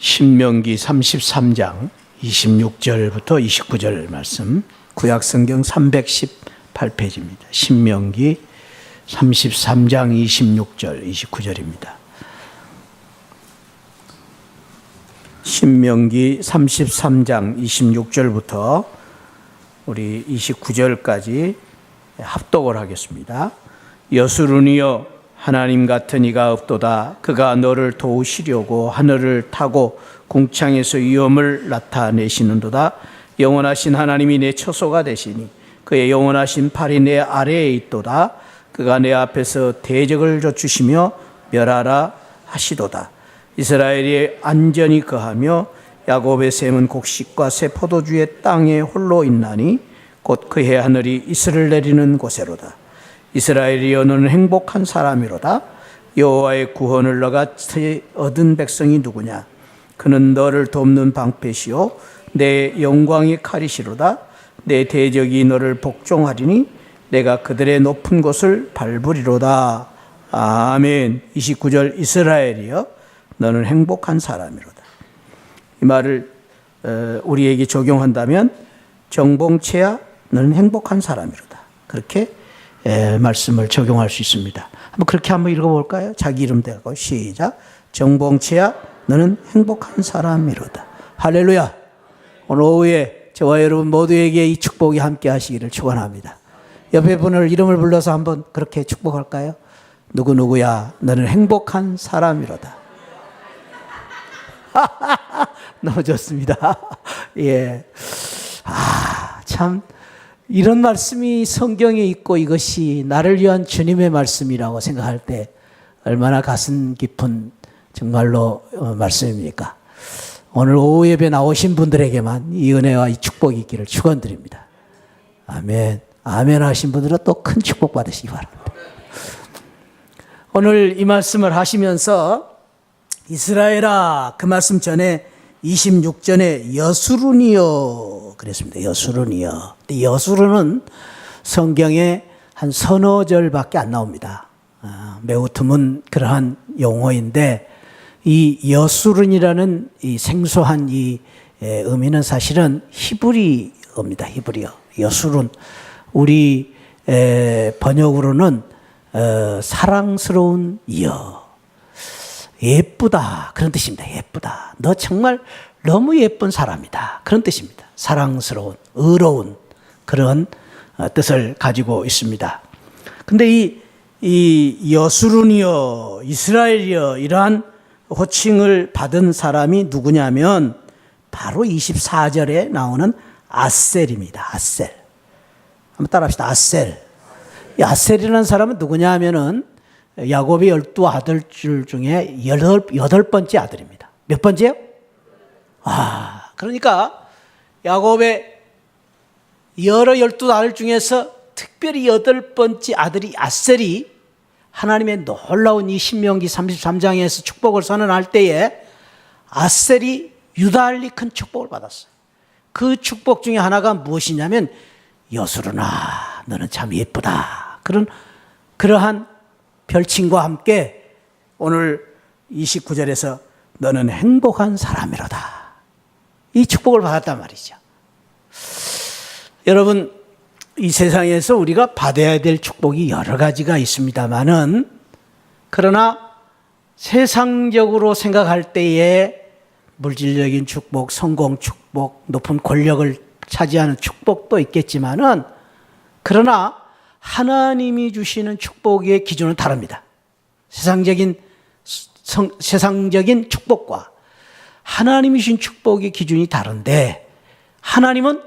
신명기 33장 26절부터 29절 말씀, 구약성경 318페이지입니다. 신명기 33장 26절, 29절입니다. 신명기 33장 26절부터 우리 29절까지 합독을 하겠습니다. 여수르니여 하나님 같은 이가 없도다. 그가 너를 도우시려고 하늘을 타고 궁창에서 위엄을 나타내시는도다. 영원하신 하나님이 내 처소가 되시니 그의 영원하신 팔이 내 아래에 있도다. 그가 내 앞에서 대적을 쫓으시며 멸하라 하시도다. 이스라엘이 안전히 거하며 야곱의 샘은 곡식과 새 포도주의 땅에 홀로 있나니 곧 그의 하늘이 이슬을 내리는 곳에로다. 이스라엘이여 너는 행복한 사람이로다. 여호와의 구원을 너같이 얻은 백성이 누구냐? 그는 너를 돕는 방패시요 내 영광의 칼이시로다. 내 대적이 너를 복종하리니 내가 그들의 높은 곳을 밟으리로다. 아멘. 29절 이스라엘이여 너는 행복한 사람이로다. 이 말을 우리에게 적용한다면 정봉채야 너는 행복한 사람이로다. 그렇게 말씀을 적용할 수 있습니다. 그렇게 한번 읽어볼까요? 자기 이름 대고 시작. 정봉채야 너는 행복한 사람이로다. 할렐루야. 오늘 오후에 저와 여러분 모두에게 이 축복이 함께 하시기를 축원합니다. 옆에 분을 이름을 불러서 한번 그렇게 축복할까요? 누구누구야 너는 행복한 사람이로다. 너무 좋습니다. 예. 참 이런 말씀이 성경에 있고 이것이 나를 위한 주님의 말씀이라고 생각할 때 얼마나 가슴 깊은 정말로 말씀입니까? 오늘 오후 예배 나오신 분들에게만 이 은혜와 이 축복이 있기를 축원드립니다. 아멘. 아멘 하신 분들은 또 큰 축복 받으시기 바랍니다. 오늘 이 말씀을 하시면서 이스라엘아, 그 말씀 전에 26전에 여수르니여 그랬습니다. 여수르니여. 여수르는 성경에 한 서너 절밖에 안 나옵니다. 매우 드문 그러한 용어인데 이 여수른이라는 이 생소한 이 의미는 사실은 히브리어입니다. 히브리어. 여수른. 우리 번역으로는 사랑스러운 여. 예쁘다 그런 뜻입니다. 예쁘다. 너 정말 너무 예쁜 사람이다 그런 뜻입니다. 사랑스러운, 의로운 그런 뜻을 가지고 있습니다. 근데 이 여수르니여, 이스라엘이여 이러한 호칭을 받은 사람이 누구냐면 바로 24절에 나오는 아셀입니다. 아셀. 한번 따라합시다. 아셀. 이 아셀이라는 사람은 누구냐 하면은 야곱의 12아들 중에 8번째 아들입니다. 몇 번째요? 그러니까 야곱의 여러 12아들 중에서 특별히 8번째 아들이 아셀이 하나님의 놀라운 이 신명기 33장에서 축복을 선언할 때에 아셀이 유달리 큰 축복을 받았어요. 그 축복 중에 하나가 무엇이냐면 여수르나 너는 참 예쁘다. 그러한 별칭과 함께 오늘 29절에서 너는 행복한 사람이로다. 이 축복을 받았단 말이죠. 여러분, 이 세상에서 우리가 받아야 될 축복이 여러 가지가 있습니다만은 그러나 세상적으로 생각할 때에 물질적인 축복, 성공 축복, 높은 권력을 차지하는 축복도 있겠지만은 그러나 하나님이 주시는 축복의 기준은 다릅니다. 세상적인 축복과 하나님이 주신 축복의 기준이 다른데 하나님은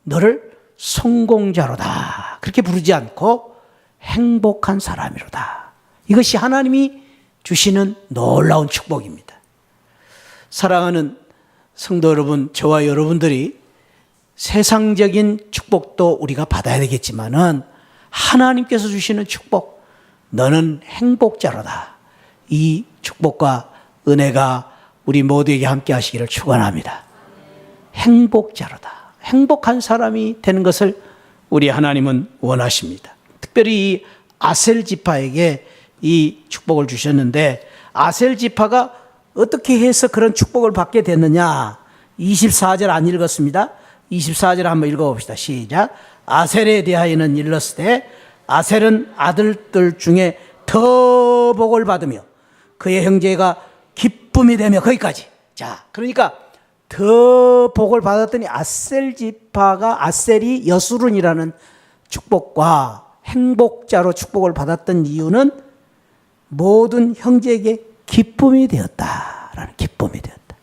너를 성공자로다 그렇게 부르지 않고 행복한 사람이로다. 이것이 하나님이 주시는 놀라운 축복입니다. 사랑하는 성도 여러분, 저와 여러분들이 세상적인 축복도 우리가 받아야 되겠지만은 하나님께서 주시는 축복, 너는 행복자로다. 이 축복과 은혜가 우리 모두에게 함께 하시기를 축원합니다. 행복자로다. 행복한 사람이 되는 것을 우리 하나님은 원하십니다. 특별히 이 아셀 지파에게 이 축복을 주셨는데 아셀 지파가 어떻게 해서 그런 축복을 받게 됐느냐? 24절 안 읽었습니다. 24절 한번 읽어봅시다. 시작. 아셀에 대하여는 일렀으되 아셀은 아들들 중에 더 복을 받으며 그의 형제가 기쁨이 되며, 거기까지. 자, 그러니까 더 복을 받았더니 아셀 지파가, 아셀이 여수룬이라는 축복과 행복자로 축복을 받았던 이유는 모든 형제에게 기쁨이 되었다라는, 기쁨이 되었다.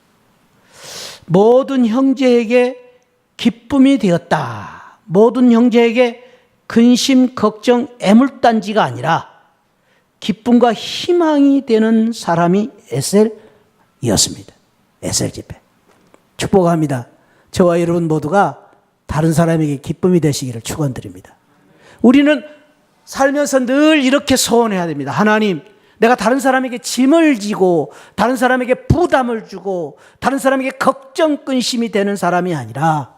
모든 형제에게 기쁨이 되었다. 모든 형제에게 근심, 걱정, 애물단지가 아니라 기쁨과 희망이 되는 사람이 에셀이었습니다. 에셀 집회. 축복합니다. 저와 여러분 모두가 다른 사람에게 기쁨이 되시기를 축원드립니다. 우리는 살면서 늘 이렇게 소원해야 됩니다. 하나님, 내가 다른 사람에게 짐을 지고 다른 사람에게 부담을 주고 다른 사람에게 걱정, 근심이 되는 사람이 아니라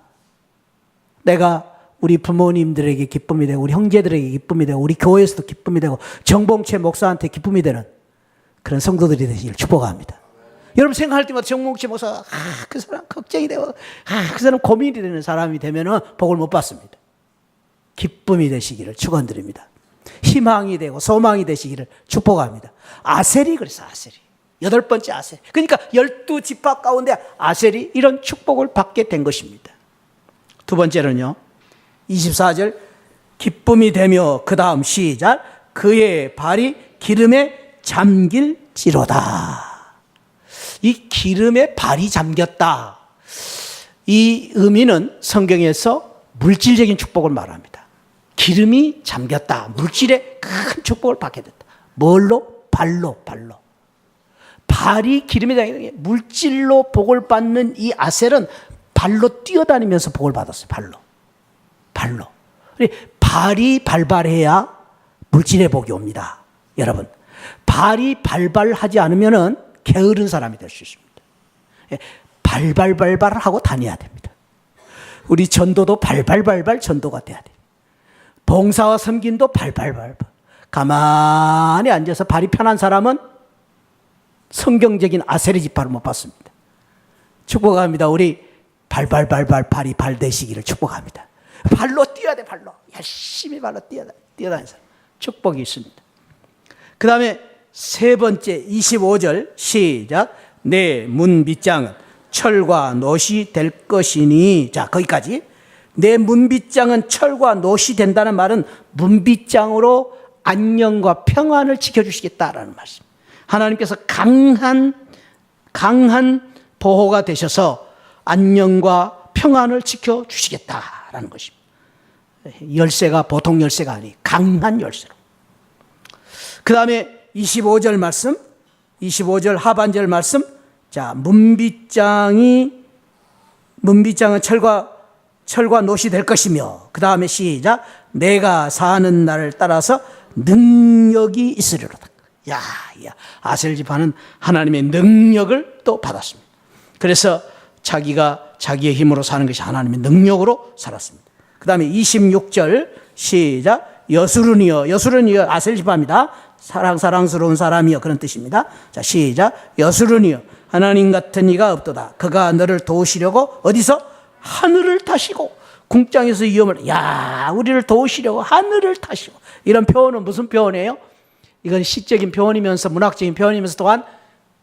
내가 우리 부모님들에게 기쁨이 되고 우리 형제들에게 기쁨이 되고 우리 교회에서도 기쁨이 되고 정봉채 목사한테 기쁨이 되는 그런 성도들이 되시기를 축복합니다. 여러분 생각할 때마다 정봉채 목사가 그 사람 걱정이 되고 그 사람 고민이 되는 사람이 되면은 복을 못 받습니다. 기쁨이 되시기를 축원드립니다. 희망이 되고 소망이 되시기를 축복합니다. 아셀이 그래서 아셀이 8번째 아셀. 그러니까 12지파 가운데 아셀이 이런 축복을 받게 된 것입니다. 두 번째는요. 24절 기쁨이 되며 그 다음 시작 그의 발이 기름에 잠길지로다. 이 기름에 발이 잠겼다. 이 의미는 성경에서 물질적인 축복을 말합니다. 기름이 잠겼다. 물질의 큰 축복을 받게 됐다. 뭘로? 발로. 발이 기름에 잠기는 게 물질로 복을 받는 이 아셀은 발로 뛰어다니면서 복을 받았어요. 발로. 발이 발발해야 물질의 복이 옵니다. 여러분, 발이 발발하지 않으면 게으른 사람이 될 수 있습니다. 발발하고 다녀야 됩니다. 우리 전도도 발발발 전도가 돼야 돼요. 봉사와 섬김도 발발발. 가만히 앉아서 발이 편한 사람은 성경적인 아셀의 지파를 못 받습니다. 축복합니다. 우리 발발발 발이 발 되시기를 축복합니다. 발로 뛰어야 돼. 발로 열심히 발로 뛰어다니는 사람 축복이 있습니다. 그 다음에 세 번째 25절 시작 내 문빗장은 철과 놋이 될 것이니. 자, 거기까지. 내 문빗장은 철과 놋이 된다는 말은 문빗장으로 안녕과 평안을 지켜주시겠다라는 말씀. 하나님께서 강한 보호가 되셔서 안녕과 평안을 지켜주시겠다라는 것입니다. 열쇠가 보통 열쇠가 아니 강한 열쇠로. 그 다음에 25절 말씀, 25절 하반절 말씀. 자, 문빗장은 철과 놋이 될 것이며, 그 다음에 시작 내가 사는 날을 따라서 능력이 있으리로다. 야, 아셀 지파는 하나님의 능력을 또 받았습니다. 그래서 자기가 자기의 힘으로 사는 것이 하나님의 능력으로 살았습니다. 그 다음에 26절 시작 여수룬이여 아셀 지파입니다. 사랑스러운 사람이여, 그런 뜻입니다. 자, 시작 여수룬이여 하나님 같은 이가 없도다. 그가 너를 도우시려고 어디서? 하늘을 타시고. 궁장에서 위험을, 우리를 도우시려고 하늘을 타시고. 이런 표현은 무슨 표현이에요? 이건 시적인 표현이면서 문학적인 표현이면서 또한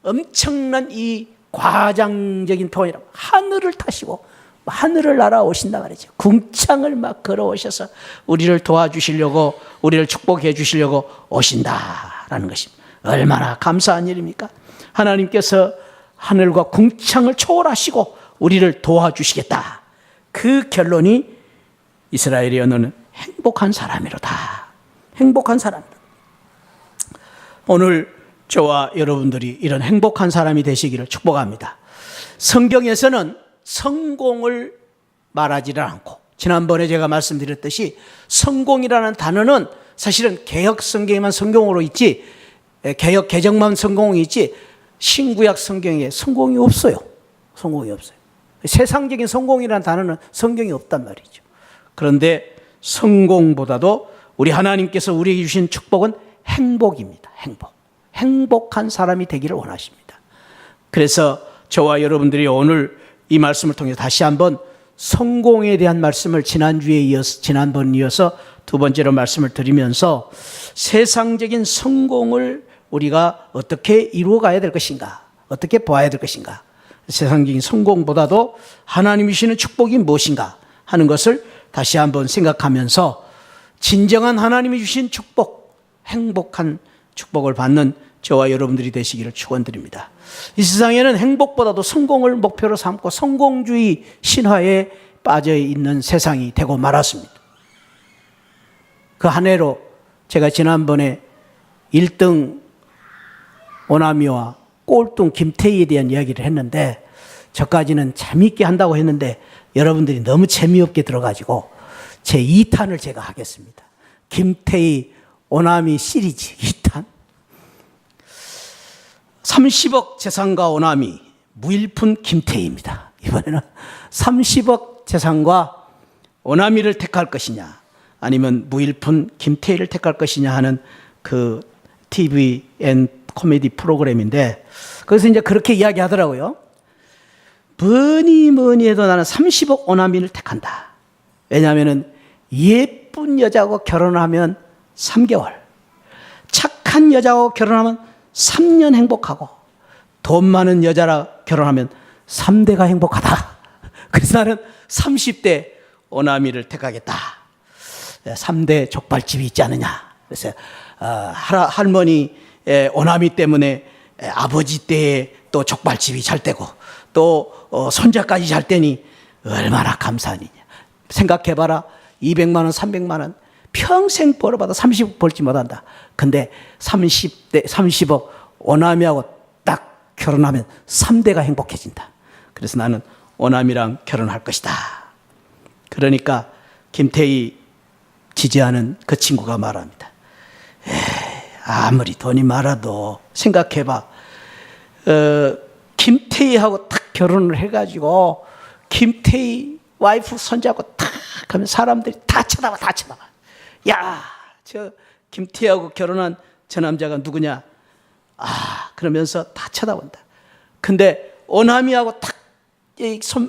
엄청난 이 과장적인 표현이라고. 하늘을 타시고 하늘을 날아오신다 말이죠. 궁창을 막 걸어오셔서 우리를 도와주시려고, 우리를 축복해 주시려고 오신다라는 것입니다. 얼마나 감사한 일입니까? 하나님께서 하늘과 궁창을 초월하시고 우리를 도와주시겠다. 그 결론이 이스라엘이여 너는 행복한 사람이로다. 행복한 사람이로다. 오늘 저와 여러분들이 이런 행복한 사람이 되시기를 축복합니다. 성경에서는 성공을 말하지를 않고, 지난번에 제가 말씀드렸듯이 성공이라는 단어는 사실은 개역 성경에만 성공으로 있지, 개역 개정만 성공이 있지 신구약 성경에 성공이 없어요. 성공이 없어요. 세상적인 성공이라는 단어는 성경이 없단 말이죠. 그런데 성공보다도 우리 하나님께서 우리에게 주신 축복은 행복입니다. 행복한 사람이 되기를 원하십니다. 그래서 저와 여러분들이 오늘 이 말씀을 통해서 다시 한번 성공에 대한 말씀을 지난번 이어서 두 번째로 말씀을 드리면서 세상적인 성공을 우리가 어떻게 이루어가야 될 것인가, 어떻게 보아야 될 것인가, 세상적인 성공보다도 하나님이 주시는 축복이 무엇인가 하는 것을 다시 한번 생각하면서 진정한 하나님이 주신 축복, 행복한 축복을 받는 저와 여러분들이 되시기를 축원드립니다. 이 세상에는 행복보다도 성공을 목표로 삼고 성공주의 신화에 빠져 있는 세상이 되고 말았습니다. 그 한 해로 제가 지난번에 1등 오나미와 꼴등 김태희에 대한 이야기를 했는데, 저까지는 재미있게 한다고 했는데 여러분들이 너무 재미없게 들어가지고 제 2탄을 제가 하겠습니다. 김태희 오나미 시리즈 2탄. 30억 재산과 오나미, 무일푼 김태희입니다. 이번에는 30억 재산과 오나미를 택할 것이냐, 아니면 무일푼 김태희를 택할 것이냐 하는 그 TVN 코미디 프로그램인데, 거기서 이제 그렇게 이야기하더라고요. 뭐니 해도 나는 30억 오나미를 택한다. 왜냐하면 예쁜 여자하고 결혼하면 3개월, 착한 여자하고 결혼하면 3년 행복하고, 돈 많은 여자랑 결혼하면 3대가 행복하다. 그래서 나는 30대 오나미를 택하겠다. 3대 족발집이 있지 않느냐. 그래서 할머니 오나미 때문에 아버지 때에 또 족발집이 잘 되고 또 손자까지 잘 되니 얼마나 감사하느냐. 생각해봐라. 200만 원, 300만 원 평생 벌어봐도 30억 벌지 못한다. 근데 30억 오나미하고 딱 결혼하면 3대가 행복해진다. 그래서 나는 오나미랑 결혼할 것이다. 그러니까 김태희 지지하는 그 친구가 말합니다. 아무리 돈이 많아도 생각해봐. 김태희하고 딱 결혼을 해가지고 김태희 와이프 손잡고 탁 하면 사람들이 다 쳐다봐. 야, 저 김태희하고 결혼한 저 남자가 누구냐? 그러면서 다 쳐다본다. 근데 오나미하고 탁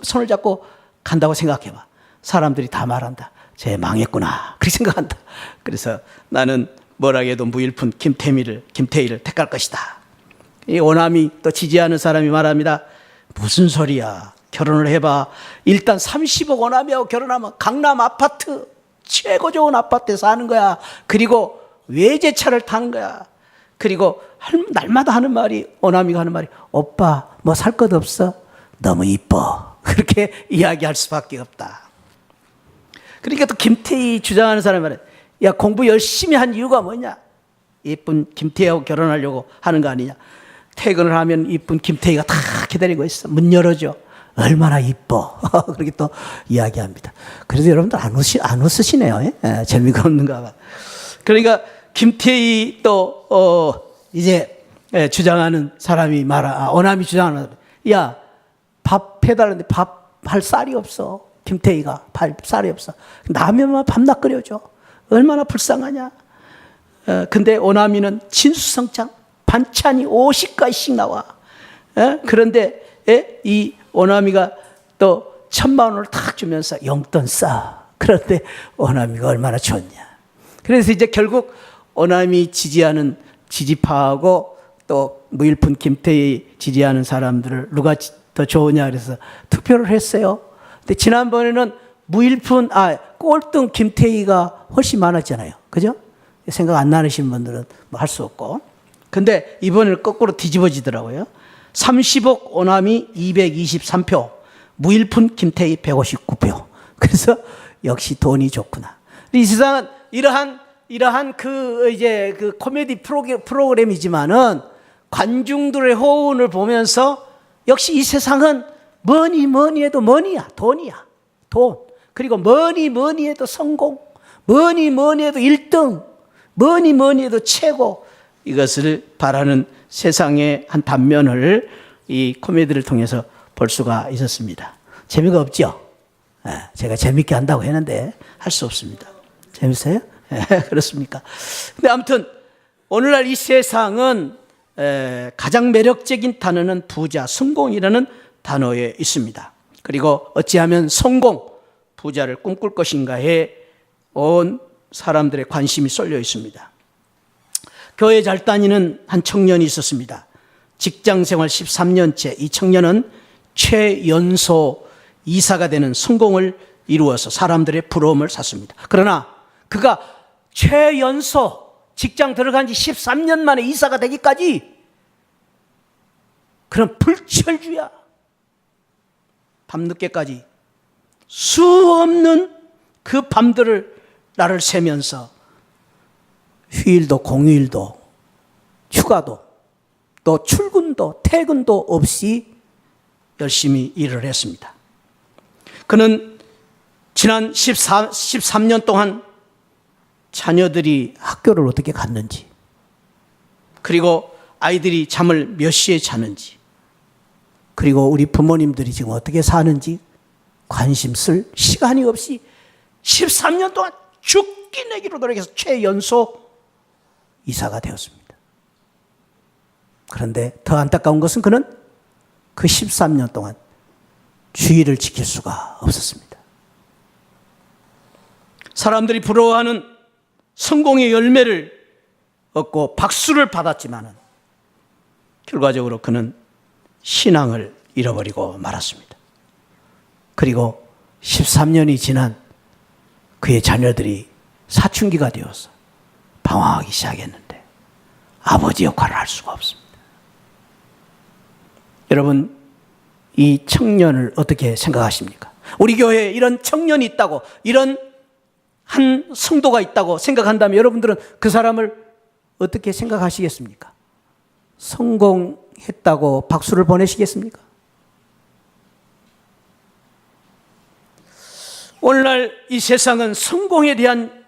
손을 잡고 간다고 생각해봐. 사람들이 다 말한다. 쟤 망했구나. 그렇게 생각한다. 그래서 나는 뭐라해도 무일푼 김태희를 택할 것이다. 이 오나미 또 지지하는 사람이 말합니다. 무슨 소리야. 결혼을 해봐. 일단 30억 오나미하고 결혼하면 강남 아파트, 최고 좋은 아파트에 사는 거야. 그리고 외제차를 타는 거야. 그리고 날마다 하는 말이, 오나미가 하는 말이, 오빠 뭐 살 것 없어? 너무 이뻐. 그렇게 이야기할 수밖에 없다. 그러니까 또 김태희 주장하는 사람이 말해, 야, 공부 열심히 한 이유가 뭐냐? 이쁜 김태희하고 결혼하려고 하는 거 아니냐? 퇴근을 하면 이쁜 김태희가 다 기다리고 있어. 문 열어줘. 얼마나 이뻐. 그렇게 또 이야기합니다. 그래서 여러분들 안 웃으시네요. 재미가 없는가 봐. 그러니까 김태희 또 이제 주장하는 사람이 오남이 주장하는 사람이, 야, 밥 해달라는데 밥 할 쌀이 없어. 김태희가 쌀이 없어. 라면만 밤낮 끓여줘. 얼마나 불쌍하냐. 근데 오나미는 진수성찬 반찬이 50가지씩 나와. 그런데 이 오나미가 또 1,000만 원을 탁 주면서 용돈 써. 그런데 오나미가 얼마나 좋냐. 그래서 이제 결국 오나미 지지하는 지지파하고 또 무일푼 김태희 지지하는 사람들을 누가 더 좋으냐 그래서 투표를 했어요. 근데 지난번에는 꼴등 김태희가 훨씬 많았잖아요. 그죠? 생각 안 나시는 분들은 뭐 할 수 없고. 근데 이번에는 거꾸로 뒤집어지더라고요. 30억 오나미 223표, 무일푼 김태희 159표. 그래서 역시 돈이 좋구나. 이 세상은 이러한 그 코미디 프로그램이지만은 관중들의 호응을 보면서 역시 이 세상은 뭐니 해도 머니야. 돈이야. 돈. 그리고 뭐니 해도 성공. 뭐니 해도 1등. 뭐니 해도 최고. 이것을 바라는 세상의 한 단면을 이 코미디를 통해서 볼 수가 있었습니다. 재미가 없죠? 제가 재밌게 한다고 했는데 할 수 없습니다. 재밌어요? 그렇습니까? 근데 아무튼 오늘날 이 세상은 가장 매력적인 단어는 부자, 성공이라는 단어에 있습니다. 그리고 어찌하면 성공, 부자를 꿈꿀 것인가에 온 사람들의 관심이 쏠려 있습니다. 교회 잘 다니는 한 청년이 있었습니다. 직장생활 13년째 이 청년은 최연소 이사가 되는 성공을 이루어서 사람들의 부러움을 샀습니다. 그러나 그가 최연소 직장 들어간 지 13년 만에 이사가 되기까지 그런 불철주야. 밤늦게까지 수 없는 그 밤들을 나를 새면서 휴일도 공휴일도 휴가도 또 출근도 퇴근도 없이 열심히 일을 했습니다. 그는 지난 13년 동안 자녀들이 학교를 어떻게 갔는지, 그리고 아이들이 잠을 몇 시에 자는지, 그리고 우리 부모님들이 지금 어떻게 사는지 관심 쓸 시간이 없이 13년 동안 죽기 내기로 노력해서 최연소 이사가 되었습니다. 그런데 더 안타까운 것은 그는 그 13년 동안 주의를 지킬 수가 없었습니다. 사람들이 부러워하는 성공의 열매를 얻고 박수를 받았지만 결과적으로 그는 신앙을 잃어버리고 말았습니다. 그리고 13년이 지난 그의 자녀들이 사춘기가 되어서 방황하기 시작했는데 아버지 역할을 할 수가 없습니다. 여러분, 이 청년을 어떻게 생각하십니까? 우리 교회에 이런 청년이 있다고, 이런 한 성도가 있다고 생각한다면 여러분들은 그 사람을 어떻게 생각하시겠습니까? 성공했다고 박수를 보내시겠습니까? 오늘날 이 세상은 성공에 대한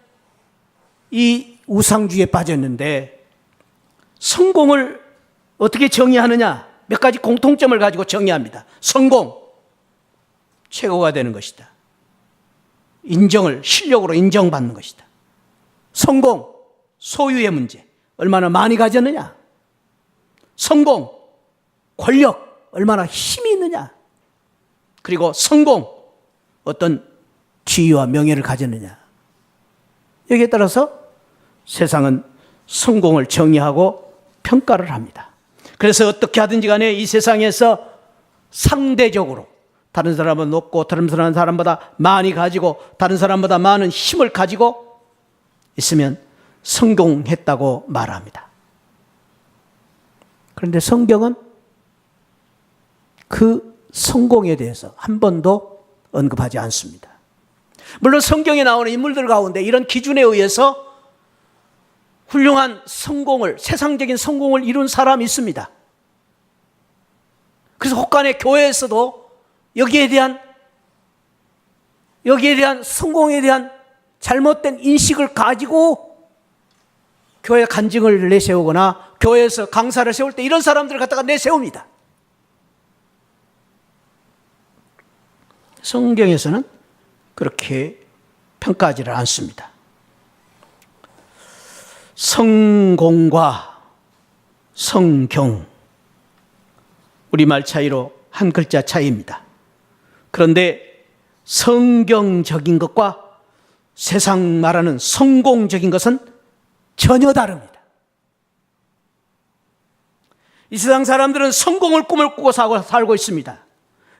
이 우상주의에 빠졌는데 성공을 어떻게 정의하느냐? 몇 가지 공통점을 가지고 정의합니다. 성공, 최고가 되는 것이다. 인정을, 실력으로 인정받는 것이다. 성공, 소유의 문제, 얼마나 많이 가졌느냐. 성공, 권력, 얼마나 힘이 있느냐. 그리고 성공, 어떤 지위와 명예를 가졌느냐. 여기에 따라서 세상은 성공을 정의하고 평가를 합니다. 그래서 어떻게 하든지 간에 이 세상에서 상대적으로 다른 사람은 높고 다른 사람보다 많이 가지고 다른 사람보다 많은 힘을 가지고 있으면 성공했다고 말합니다. 그런데 성경은 그 성공에 대해서 한 번도 언급하지 않습니다. 물론 성경에 나오는 인물들 가운데 이런 기준에 의해서 훌륭한 성공을, 세상적인 성공을 이룬 사람이 있습니다. 그래서 혹간의 교회에서도 여기에 대한 성공에 대한 잘못된 인식을 가지고 교회 간증을 내세우거나 교회에서 강사를 세울 때 이런 사람들을 갖다가 내세웁니다. 성경에서는 그렇게 평가하지를 않습니다. 성공과 성경, 우리말 차이로 한 글자 차이입니다. 그런데 성경적인 것과 세상 말하는 성공적인 것은 전혀 다릅니다. 이 세상 사람들은 성공을 꿈을 꾸고 살고 있습니다.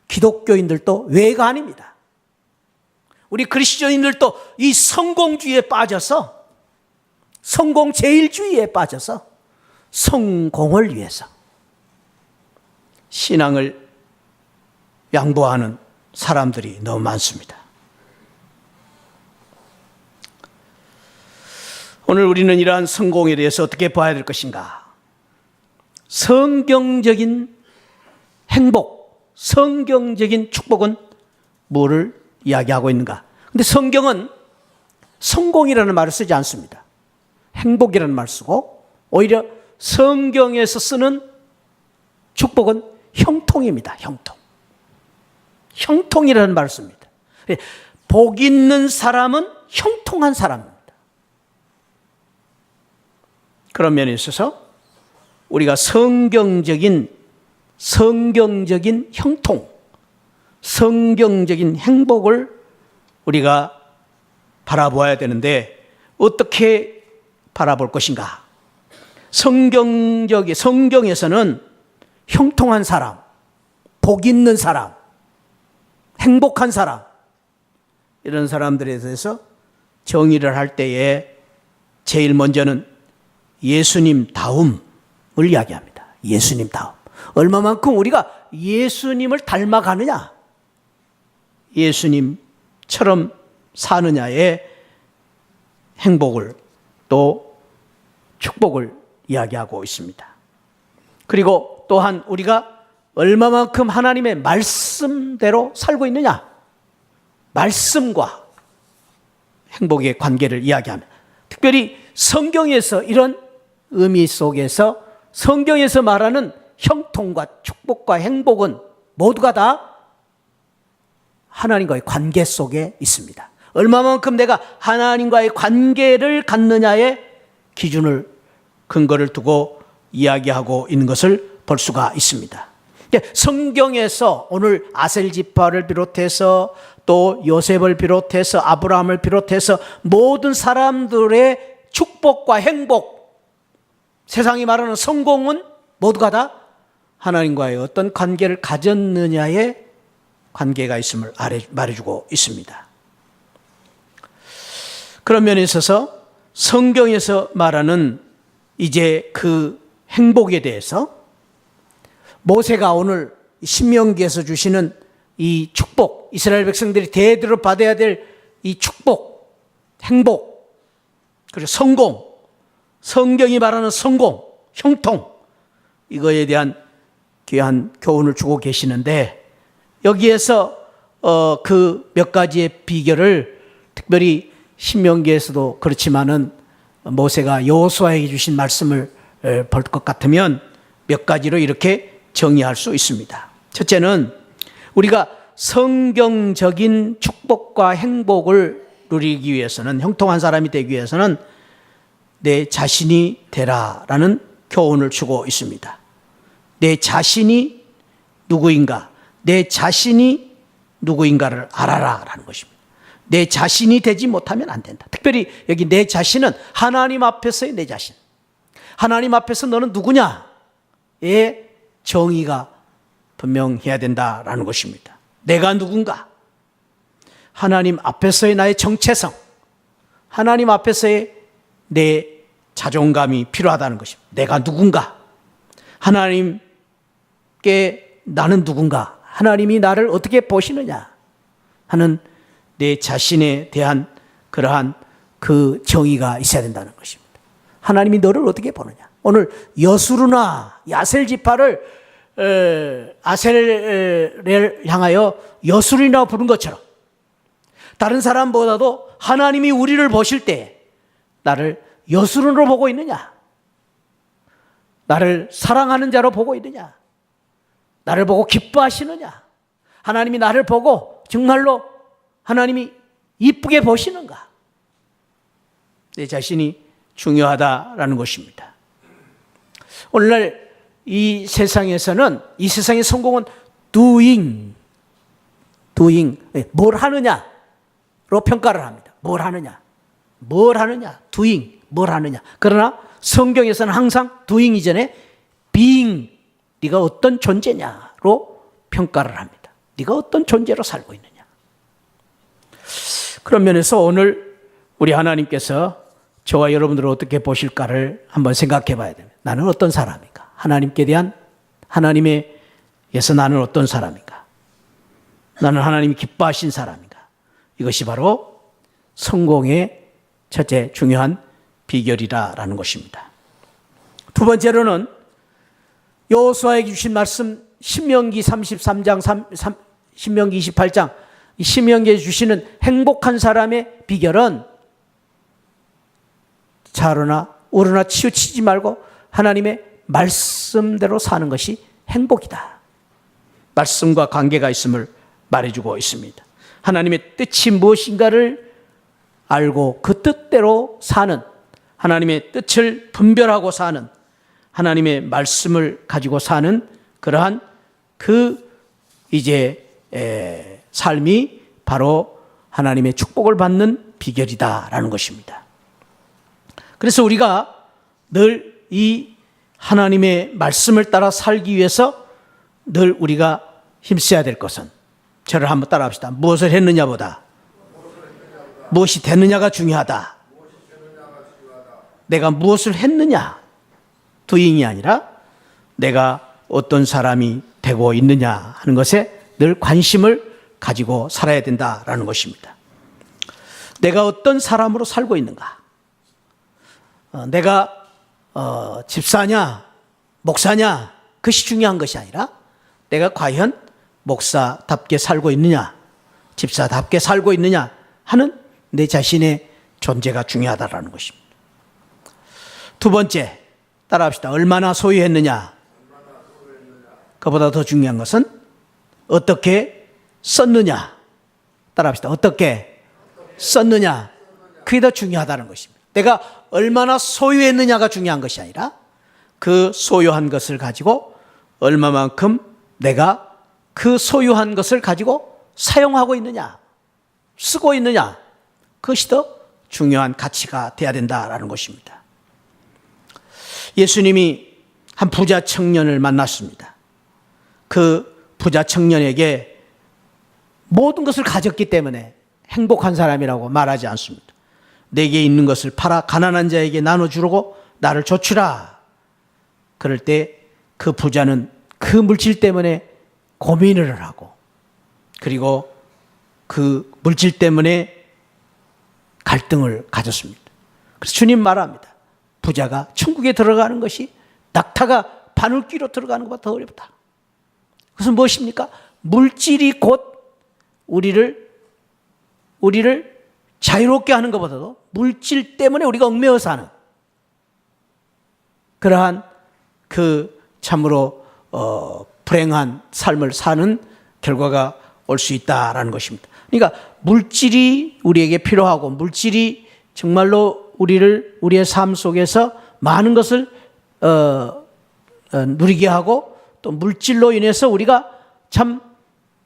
기독교인들도 외가 아닙니다. 우리 그리스도인들도 이 성공주의에 빠져서, 성공 제일주의에 빠져서 성공을 위해서 신앙을 양보하는 사람들이 너무 많습니다. 오늘 우리는 이러한 성공에 대해서 어떻게 봐야 될 것인가? 성경적인 행복, 성경적인 축복은 뭐를 이야기하고 있는가? 근데 성경은 성공이라는 말을 쓰지 않습니다. 행복이라는 말을 쓰고 오히려 성경에서 쓰는 축복은 형통입니다. 형통. 형통이라는 말을 씁니다. 복 있는 사람은 형통한 사람입니다. 그런 면에 있어서 우리가 성경적인 형통, 성경적인 행복을 우리가 바라보아야 되는데 어떻게 바라볼 것인가? 성경에서는 형통한 사람, 복 있는 사람, 행복한 사람, 이런 사람들에 대해서 정의를 할 때에 제일 먼저는 예수님다움을 이야기합니다. 예수님다움. 얼마만큼 우리가 예수님을 닮아가느냐, 예수님처럼 사느냐의 행복을 또 축복을 이야기하고 있습니다. 그리고 또한 우리가 얼마만큼 하나님의 말씀대로 살고 있느냐, 말씀과 행복의 관계를 이야기합니다. 특별히 성경에서 이런 의미 속에서 성경에서 말하는 형통과 축복과 행복은 모두가 다 하나님과의 관계 속에 있습니다. 얼마만큼 내가 하나님과의 관계를 갖느냐의 기준을, 근거를 두고 이야기하고 있는 것을 볼 수가 있습니다. 성경에서 오늘 아셀지파를 비롯해서 또 요셉을 비롯해서 아브라함을 비롯해서 모든 사람들의 축복과 행복, 세상이 말하는 성공은 모두가 다 하나님과의 어떤 관계를 가졌느냐의 관계가 있음을 말해주고 있습니다. 그런 면에 있어서 성경에서 말하는 이제 그 행복에 대해서 모세가 오늘 신명기에서 주시는 이 축복, 이스라엘 백성들이 대대로 받아야 될 이 축복, 행복, 그리고 성공, 성경이 말하는 성공, 형통, 이거에 대한 귀한 교훈을 주고 계시는데, 여기에서 그 몇 가지의 비결을 특별히 신명기에서도 그렇지만은 모세가 여호수아에게 주신 말씀을 볼 것 같으면 몇 가지로 이렇게 정의할 수 있습니다. 첫째는 우리가 성경적인 축복과 행복을 누리기 위해서는, 형통한 사람이 되기 위해서는 내 자신이 되라라는 교훈을 주고 있습니다. 내 자신이 누구인가, 내 자신이 누구인가를 알아라라는 것입니다. 내 자신이 되지 못하면 안 된다. 특별히 여기 내 자신은 하나님 앞에서의 내 자신, 하나님 앞에서 너는 누구냐의 정의가 분명해야 된다라는 것입니다. 내가 누군가, 하나님 앞에서의 나의 정체성, 하나님 앞에서의 내 자존감이 필요하다는 것입니다. 내가 누군가, 하나님께 나는 누군가, 하나님이 나를 어떻게 보시느냐 하는 내 자신에 대한 그러한 그 정의가 있어야 된다는 것입니다. 하나님이 너를 어떻게 보느냐. 오늘 여수르나 아셀을 향하여 여수르나 부른 것처럼 다른 사람보다도 하나님이 우리를 보실 때 나를 여수르로 보고 있느냐, 나를 사랑하는 자로 보고 있느냐, 나를 보고 기뻐하시느냐, 하나님이 나를 보고 정말로 하나님이 이쁘게 보시는가, 내 자신이 중요하다라는 것입니다. 오늘날 이 세상에서는, 이 세상의 성공은 doing, 뭘 하느냐로 평가를 합니다. 뭘 하느냐, doing, 뭘 하느냐. 그러나 성경에서는 항상 doing 이전에 being, 네가 어떤 존재냐로 평가를 합니다. 네가 어떤 존재로 살고 있느냐. 그런 면에서 오늘 우리 하나님께서 저와 여러분들을 어떻게 보실까를 한번 생각해 봐야 됩니다. 나는 어떤 사람인가? 하나님께 대한, 하나님에서 나는 어떤 사람인가? 나는 하나님이 기뻐하신 사람인가? 이것이 바로 성공의 첫째 중요한 비결이라는 것입니다. 두 번째로는 여호수아에게 주신 말씀, 신명기 33장, 신명기 28장, 신명기에 주시는 행복한 사람의 비결은 좌로나 우로나 치우치지 말고 하나님의 말씀대로 사는 것이 행복이다. 말씀과 관계가 있음을 말해주고 있습니다. 하나님의 뜻이 무엇인가를 알고 그 뜻대로 사는, 하나님의 뜻을 분별하고 사는, 하나님의 말씀을 가지고 사는 그러한 삶이 바로 하나님의 축복을 받는 비결이다라는 것입니다. 그래서 우리가 늘 이 하나님의 말씀을 따라 살기 위해서 늘 우리가 힘써야 될 것은, 저를 한번 따라합시다. 무엇을 했느냐보다 무엇이 됐느냐가 중요하다. 내가 무엇을 했느냐, doing이 아니라 내가 어떤 사람이 되고 있느냐 하는 것에 늘 관심을 가지고 살아야 된다라는 것입니다. 내가 어떤 사람으로 살고 있는가? 내가 집사냐, 목사냐, 그것이 중요한 것이 아니라 내가 과연 목사답게 살고 있느냐, 집사답게 살고 있느냐 하는 내 자신의 존재가 중요하다라는 것입니다. 두 번째, 따라합시다. 얼마나 소유했느냐. 그보다 더 중요한 것은 어떻게 썼느냐. 따라합시다. 어떻게 썼느냐. 그게 더 중요하다는 것입니다. 내가 얼마나 소유했느냐가 중요한 것이 아니라 그 소유한 것을 가지고 얼마만큼 내가 그 소유한 것을 가지고 사용하고 있느냐, 쓰고 있느냐, 그것이 더 중요한 가치가 돼야 된다라는 것입니다. 예수님이 한 부자 청년을 만났습니다. 그 부자 청년에게 모든 것을 가졌기 때문에 행복한 사람이라고 말하지 않습니다. 내게 있는 것을 팔아 가난한 자에게 나눠주려고 나를 좇으라. 그럴 때 그 부자는 그 물질 때문에 고민을 하고, 그리고 그 물질 때문에 갈등을 가졌습니다. 그래서 주님 말합니다. 부자가 천국에 들어가는 것이 낙타가 바늘귀로 들어가는 것보다 더 어렵다. 그것은 무엇입니까? 물질이 곧 우리를 자유롭게 하는 것보다도 물질 때문에 우리가 얽매여 사는 그러한 참으로 불행한 삶을 사는 결과가 올 수 있다라는 것입니다. 그러니까 물질이 우리에게 필요하고, 물질이 정말로 우리의 삶 속에서 많은 것을 누리게 하고, 또 물질로 인해서 우리가 참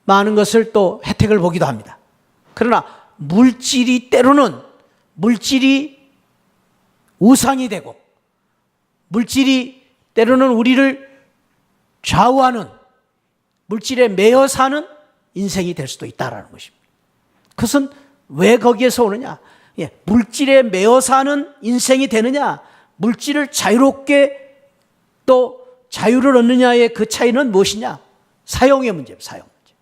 많은 것을 또 혜택을 보기도 합니다. 그러나 때로는 물질이 우상이 되고, 물질이 때로는 우리를 좌우하는, 물질에 매여 사는 인생이 될 수도 있다는 것입니다. 그것은 왜 거기에서 오느냐? 물질에 매여 사는 인생이 되느냐, 물질을 자유롭게 또 자유를 얻느냐의 그 차이는 무엇이냐? 사용의 문제입니다. 사용 문제.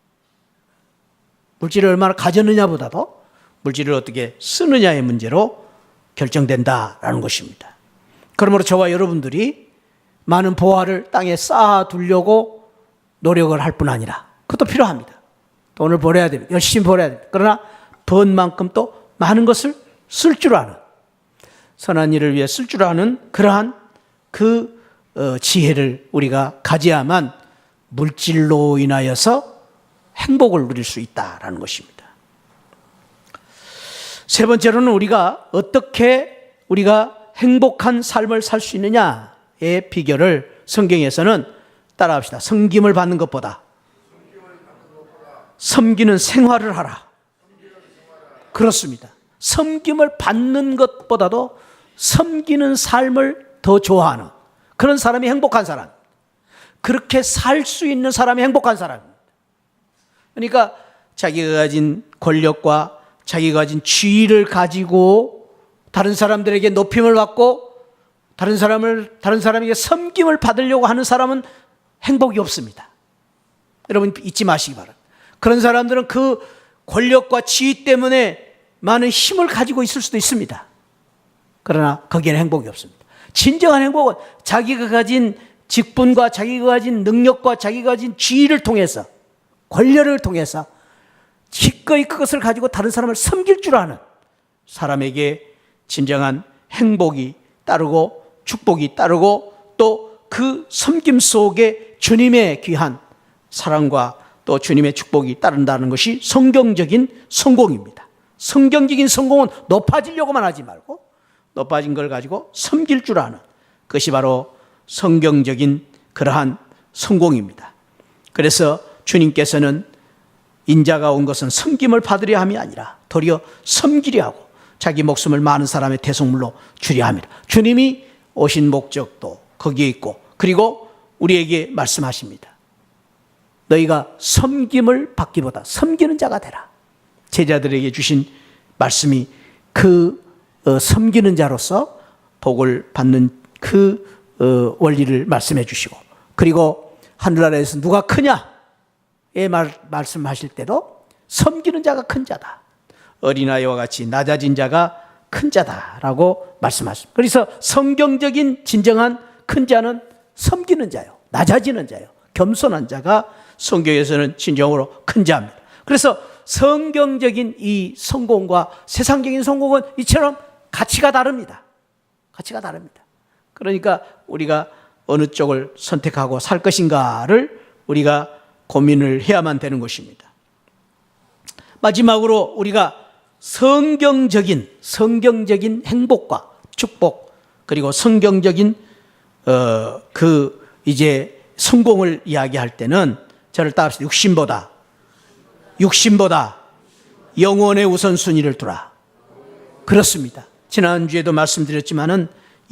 물질을 얼마나 가졌느냐보다도 물질을 어떻게 쓰느냐의 문제로 결정된다라는 것입니다. 그러므로 저와 여러분들이 많은 보화를 땅에 쌓아두려고 노력을 할 뿐 아니라, 그것도 필요합니다. 돈을 벌어야 됩니다. 열심히 벌어야 됩니다. 그러나 번 만큼 또 많은 것을 쓸 줄 아는, 선한 일을 위해 쓸 줄 아는 그러한 지혜를 우리가 가져야만 물질로 인하여서 행복을 누릴 수 있다라는 것입니다. 세 번째로는 어떻게 우리가 행복한 삶을 살 수 있느냐의 비결을 성경에서는, 따라합시다. 섬김을 받는 것보다 섬기는 생활을 하라. 그렇습니다. 섬김을 받는 것보다도 섬기는 삶을 더 좋아하는 그런 사람이 행복한 사람, 그렇게 살 수 있는 사람이 행복한 사람입니다. 그러니까 자기가 가진 권력과 자기가 가진 지위를 가지고 다른 사람들에게 높임을 받고 다른 사람에게 섬김을 받으려고 하는 사람은 행복이 없습니다. 여러분 잊지 마시기 바랍니다. 그런 사람들은 그 권력과 지위 때문에 많은 힘을 가지고 있을 수도 있습니다. 그러나 거기에는 행복이 없습니다. 진정한 행복은 자기가 가진 직분과 자기가 가진 능력과 자기가 가진 지위를 통해서, 권력을 통해서 기꺼이 그것을 가지고 다른 사람을 섬길 줄 아는 사람에게 진정한 행복이 따르고 축복이 따르고, 또 그 섬김 속에 주님의 귀한 사랑과 또 주님의 축복이 따른다는 것이 성경적인 성공입니다. 성경적인 성공은 높아지려고만 하지 말고 높아진 걸 가지고 섬길 줄 아는, 그것이 바로 성경적인 그러한 성공입니다. 그래서 주님께서는 인자가 온 것은 섬김을 받으려 함이 아니라 도리어 섬기려 하고 자기 목숨을 많은 사람의 대속물로 주려 함이라. 주님이 오신 목적도 거기에 있고, 그리고 우리에게 말씀하십니다. 너희가 섬김을 받기보다 섬기는 자가 되라. 제자들에게 주신 말씀이 그 섬기는 자로서 복을 받는 그 원리를 말씀해 주시고, 그리고 하늘나라에서 누가 크냐에 말씀하실 때도 섬기는 자가 큰 자다. 어린아이와 같이 낮아진 자가 큰 자다라고 말씀하십니다. 그래서 성경적인 진정한 큰 자는 섬기는 자요, 낮아지는 자요, 겸손한 자가 성경에서는 진정으로 큰 자입니다. 그래서 성경적인 이 성공과 세상적인 성공은 이처럼 가치가 다릅니다. 가치가 다릅니다. 그러니까 우리가 어느 쪽을 선택하고 살 것인가를 우리가 고민을 해야만 되는 것입니다. 마지막으로 우리가 성경적인 행복과 축복, 그리고 성경적인 이제 성공을 이야기할 때는 저를 따라서 육신보다 영혼의 우선순위를 두라. 그렇습니다. 지난주에도 말씀드렸지만은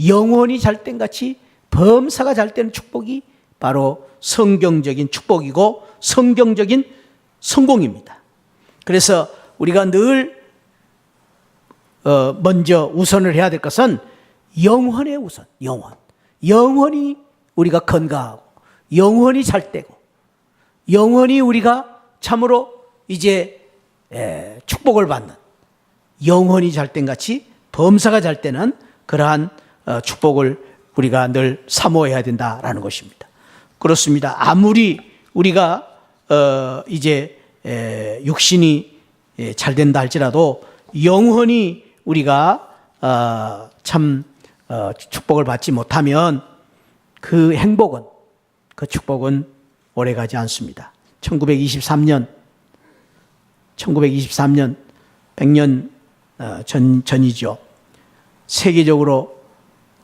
영혼이 잘된 같이 범사가 잘되는 축복이 바로 성경적인 축복이고 성경적인 성공입니다. 그래서 우리가 늘 먼저 우선을 해야 될 것은 영혼의 우선, 영혼이 우리가 건강하고 영혼이 잘되고 영혼이 우리가 참으로 이제 축복을 받는, 영혼이 잘된 같이 범사가 잘되는 그러한 축복을 우리가 늘 사모해야 된다라는 것입니다. 그렇습니다. 아무리 우리가 이제 육신이 잘 된다 할지라도 영혼이 우리가 참 축복을 받지 못하면 그 행복은, 그 축복은 오래가지 않습니다. 1923년 100년 전이죠. 세계적으로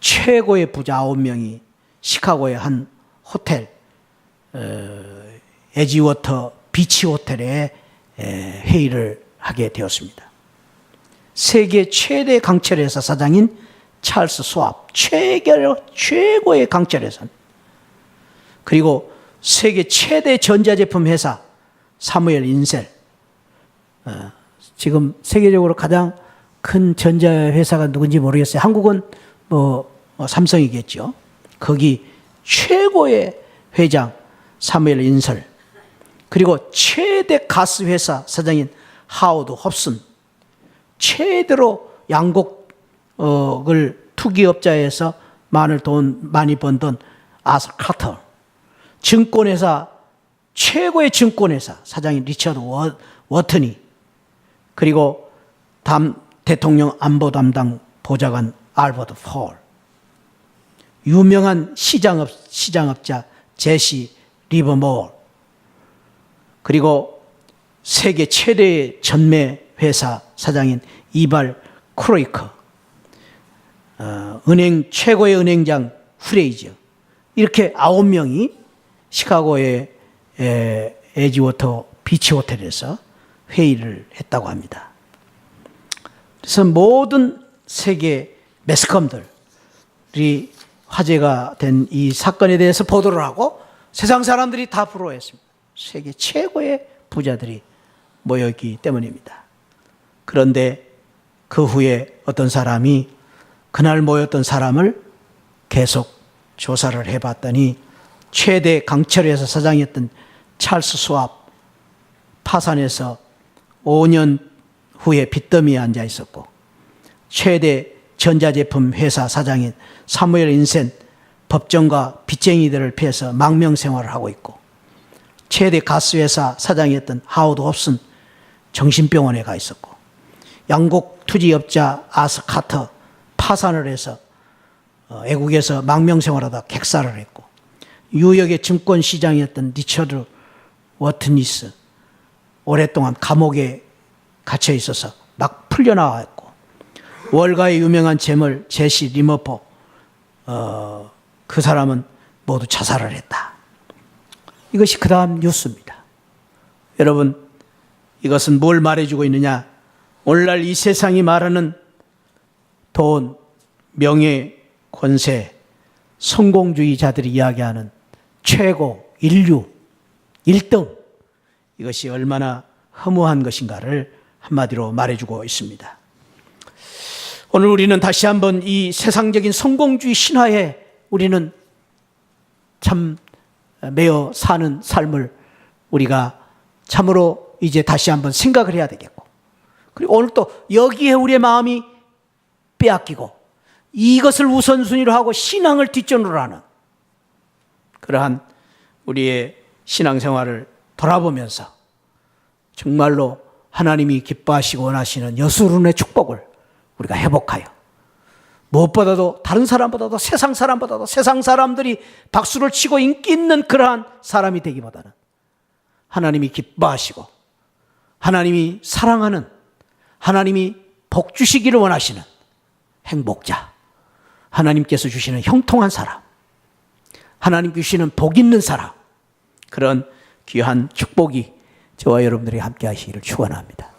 최고의 부자 9명이 시카고의 한 호텔, 에지워터 비치 호텔에 회의를 하게 되었습니다. 세계 최대 강철회사 사장인 찰스 스왑, 최고의 강철회사, 그리고 세계 최대 전자제품 회사 사무엘 인셀, 지금 세계적으로 가장 큰 전자회사가 누군지 모르겠어요. 한국은 삼성이겠죠. 거기 최고의 회장 사무엘 인셀, 그리고 최대 가스회사 사장인 하워드 홉슨, 최대로 양곡을 투기업자에서 돈 많이 번던 아서 카터, 증권회사 최고의 증권회사 사장인 리처드 워튼이, 그리고 대통령 안보 담당 보좌관 알버트 폴, 유명한 시장업자 제시 리버모어, 그리고 세계 최대의 전매 회사 사장인 이발 크로이커, 최고의 은행장 후레이저, 이렇게 9명이 시카고의 에지워터 비치 호텔에서 회의를 했다고 합니다. 그래서 모든 세계 매스컴들이 화제가 된 이 사건에 대해서 보도를 하고 세상 사람들이 다 부러워했습니다. 세계 최고의 부자들이 모였기 때문입니다. 그런데 그 후에 어떤 사람이 그날 모였던 사람을 계속 조사를 해봤더니 최대 강철회사 사장이었던 찰스 스왑 파산해서 5년 후에 빚더미에 앉아 있었고, 최대 전자제품 회사 사장인 사무엘 인센 법정과 빚쟁이들을 피해서 망명 생활을 하고 있고, 최대 가스회사 사장이었던 하워드 홉슨 정신병원에 가 있었고, 양곡 투지업자 아스 카터 파산을 해서 애국에서 망명 생활하다 객사를 했고, 뉴욕의 증권시장이었던 리처드 워트니스 오랫동안 감옥에 갇혀 있어서 막 풀려나왔고, 월가의 유명한 재벌 제시 리머포 그 사람은 모두 자살을 했다. 이것이 그 다음 뉴스입니다. 여러분, 이것은 뭘 말해주고 있느냐? 오늘날 이 세상이 말하는 돈, 명예, 권세, 성공주의자들이 이야기하는 최고, 인류, 1등, 이것이 얼마나 허무한 것인가를 한마디로 말해주고 있습니다. 오늘 우리는 다시 한번 이 세상적인 성공주의 신화에 우리는 참 매여 사는 삶을 우리가 참으로 이제 다시 한번 생각을 해야 되겠고, 그리고 오늘 또 여기에 우리의 마음이 빼앗기고 이것을 우선순위로 하고 신앙을 뒷전으로 하는 그러한 우리의 신앙생활을 돌아보면서 정말로 하나님이 기뻐하시고 원하시는 여수론의 축복을 우리가 회복하여, 무엇보다도 다른 사람보다도 세상 사람보다도 세상 사람들이 박수를 치고 인기 있는 그러한 사람이 되기보다는 하나님이 기뻐하시고 하나님이 사랑하는, 하나님이 복 주시기를 원하시는 행복자, 하나님께서 주시는 형통한 사람, 하나님 주시는 복 있는 사람, 그런 귀한 축복이 저와 여러분들이 함께 하시기를 축원합니다.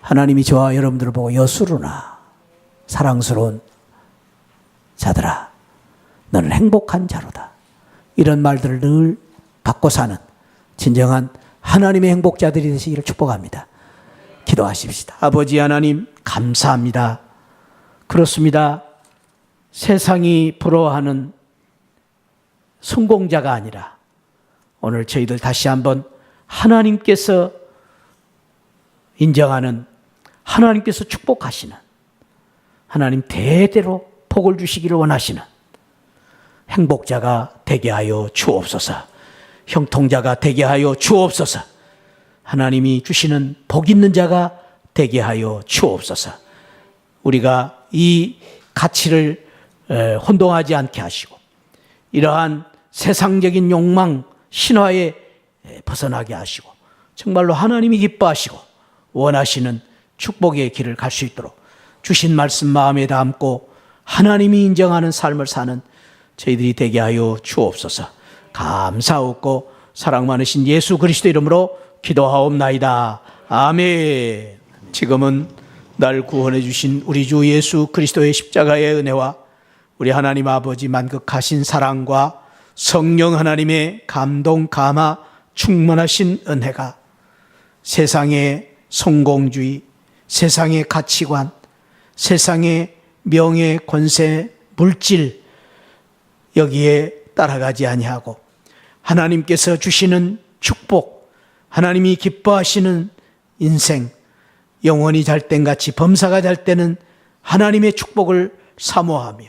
하나님이 저와 여러분들을 보고 여수르나 사랑스러운 자들아 너는 행복한 자로다, 이런 말들을 늘 받고 사는 진정한 하나님의 행복자들이 되시기를 축복합니다. 기도하십시다. 아버지 하나님 감사합니다. 그렇습니다. 세상이 부러워하는 성공자가 아니라 오늘 저희들 다시 한번 하나님께서 인정하는, 하나님께서 축복하시는, 하나님 대대로 복을 주시기를 원하시는 행복자가 되게 하여 주옵소서. 형통자가 되게 하여 주옵소서. 하나님이 주시는 복 있는 자가 되게 하여 주옵소서. 우리가 이 가치를 혼동하지 않게 하시고 이러한 세상적인 욕망, 신화에 벗어나게 하시고 정말로 하나님이 기뻐하시고 원하시는 축복의 길을 갈 수 있도록 주신 말씀 마음에 담고 하나님이 인정하는 삶을 사는 저희들이 되게 하여 주옵소서. 감사하고 사랑 많으신 예수 그리스도 이름으로 기도하옵나이다. 아멘. 지금은 날 구원해 주신 우리 주 예수 그리스도의 십자가의 은혜와 우리 하나님 아버지 만극하신 사랑과 성령 하나님의 감동 감화 충만하신 은혜가 세상의 성공주의, 세상의 가치관, 세상의 명예, 권세, 물질 여기에 따라가지 아니하고 하나님께서 주시는 축복, 하나님이 기뻐하시는 인생, 영원히 잘 땐 같이 범사가 잘 때는 하나님의 축복을 사모하며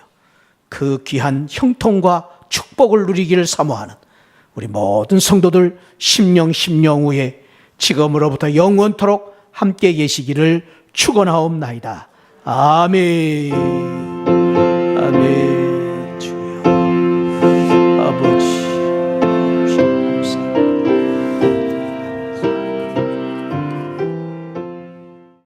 그 귀한 형통과 축복을 누리기를 사모하는 우리 모든 성도들 심령 후에 지금으로부터 영원토록 함께 계시기를 축원하옵나이다. 아멘. 아멘.